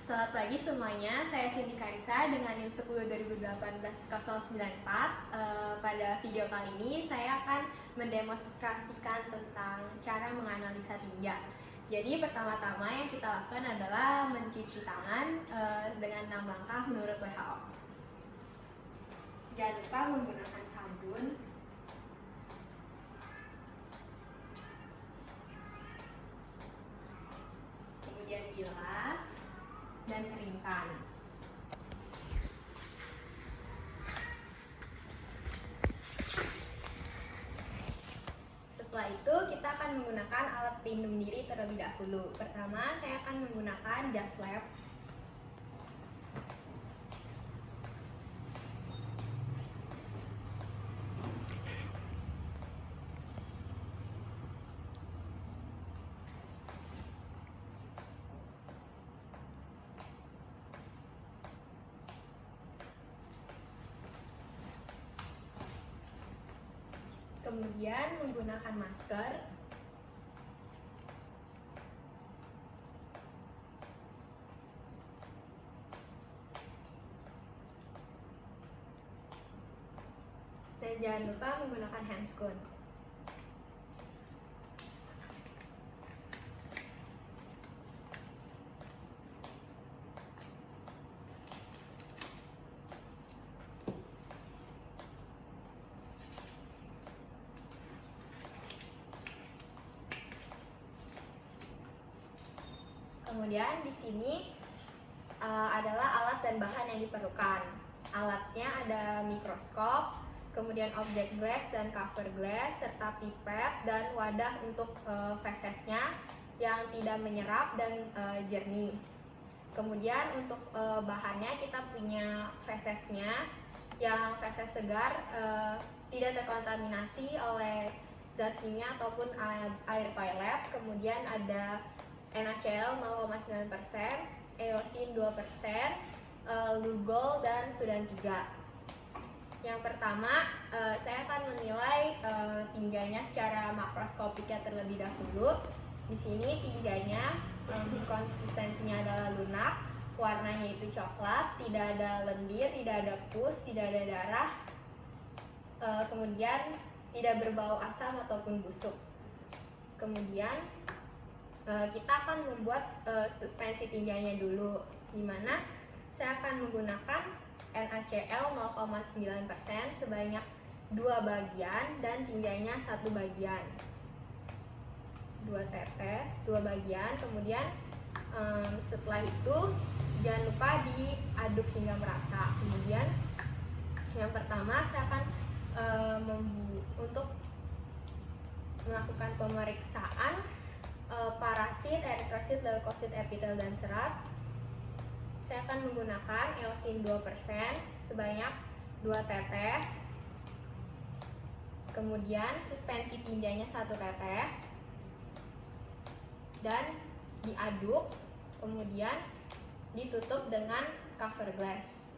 Selamat pagi semuanya, saya Cindy Karisa dengan NIM 10 2018-094. Pada video kali ini saya akan mendemonstrasikan tentang cara menganalisa tinja. Jadi pertama-tama yang kita lakukan adalah mencuci tangan dengan 6 langkah menurut WHO. Jangan lupa menggunakan sabun, kemudian bilas dan keringkan. Setelah itu kita akan menggunakan alat pelindung diri terlebih dahulu. Pertama, saya akan menggunakan jas lab. Kemudian menggunakan masker. Dan jangan lupa menggunakan handscoon. Kemudian di sini adalah alat dan bahan yang diperlukan. Alatnya ada mikroskop, kemudian objek glass dan cover glass, serta pipet dan wadah untuk fesesnya yang tidak menyerap dan jernih. Kemudian untuk bahannya kita punya fesesnya yang feses segar, tidak terkontaminasi oleh zat kimia ataupun air toilet. Kemudian ada NaCl 0,9%, eosin 2%, Lugol dan Sudan 3. Yang pertama, saya akan menilai tinjanya secara makroskopiknya terlebih dahulu. Di sini tinjanya konsistensinya adalah lunak, warnanya itu coklat, tidak ada lendir, tidak ada pus, tidak ada darah, kemudian tidak berbau asam ataupun busuk. Kemudian kita akan membuat suspensi tinjanya dulu, di mana saya akan menggunakan NaCl 0,9% sebanyak 2 bagian dan tinjanya 1 bagian. 2 tetes, 2 bagian. Kemudian setelah itu jangan lupa diaduk hingga merata. Kemudian yang pertama saya akan untuk melakukan pemeriksaan parasit, eritrosit, leukosit, epitel, dan serat. Saya akan menggunakan eosin 2% sebanyak 2 tetes. Kemudian suspensi tinjanya 1 tetes. Dan diaduk, kemudian ditutup dengan cover glass.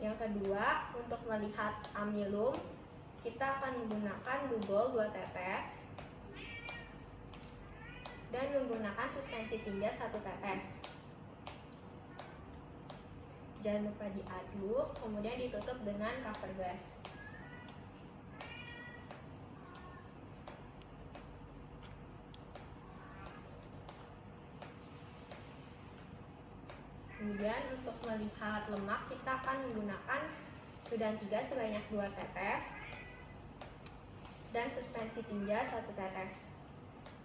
Yang kedua, untuk melihat amilum, kita akan menggunakan Lugol 2 tetes dan menggunakan suspensi tinja 1 tetes. Jangan lupa diaduk, kemudian ditutup dengan cover glass. Kemudian untuk melihat lemak kita akan menggunakan Sudan 3 sebanyak 2 tetes dan suspensi tinja 1 tetes.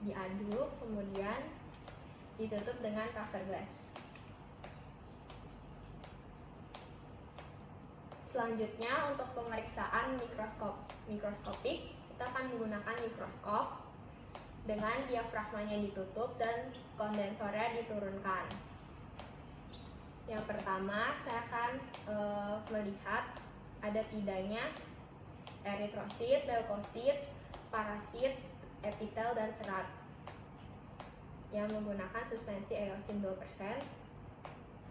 Diaduk, kemudian ditutup dengan cover glass. Selanjutnya untuk pemeriksaan mikroskopik, kita akan menggunakan mikroskop dengan diafragmanya ditutup dan kondensornya diturunkan. Yang pertama, saya akan melihat ada tidaknya eritrosit, leukosit, parasit, epitel, dan serat yang menggunakan suspensi eosin 2%.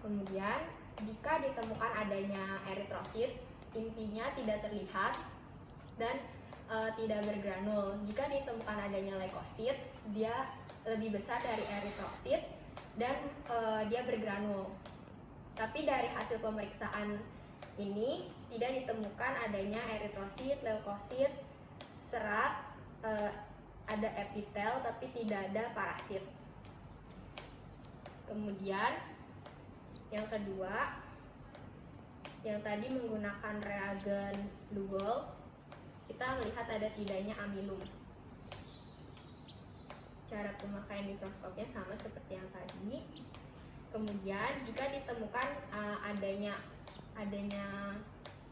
Kemudian, jika ditemukan adanya eritrosit, intinya tidak terlihat dan tidak bergranul. Jika ditemukan adanya leukosit, dia lebih besar dari eritrosit dan dia bergranul. Tapi dari hasil pemeriksaan ini tidak ditemukan adanya eritrosit, leukosit, serat, ada epitel tapi tidak ada parasit. Kemudian yang kedua, yang tadi menggunakan reagen Lugol, kita melihat ada tidaknya amilum. Cara pemakaian mikroskopnya sama seperti yang tadi. Kemudian jika ditemukan adanya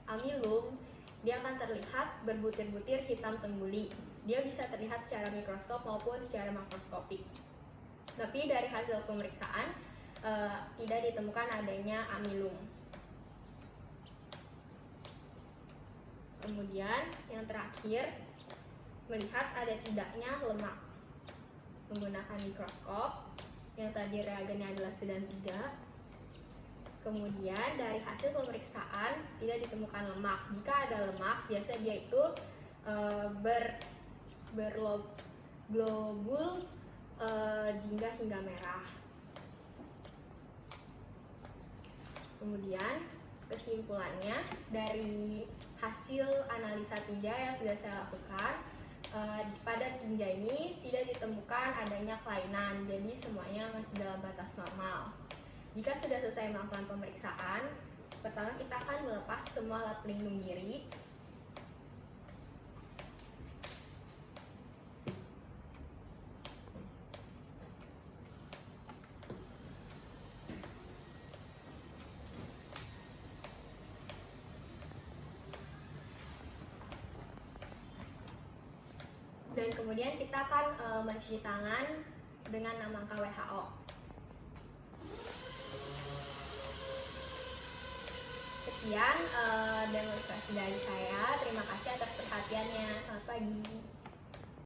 amilum, dia akan terlihat berbutir-butir hitam tengguli. Dia bisa terlihat secara mikroskop maupun secara makroskopik. Tapi dari hasil pemeriksaan tidak ditemukan adanya amilum. Kemudian yang terakhir, melihat ada tidaknya lemak menggunakan mikroskop. Yang tadi reagennya adalah sedan 3. Kemudian dari hasil pemeriksaan tidak ditemukan lemak. Jika ada lemak, biasanya dia itu berglobul jingga hingga merah. Kemudian kesimpulannya dari hasil analisa tinja yang sudah saya lakukan, pada tinja ini tidak ditemukan adanya kelainan, jadi semuanya masih dalam batas normal. Jika sudah selesai melakukan pemeriksaan, pertama kita akan melepas semua alat pelindung diri. Dan kemudian kita akan mencuci tangan dengan nama angka WHO. Sekian demonstrasi dari saya. Terima kasih atas perhatiannya. Selamat pagi.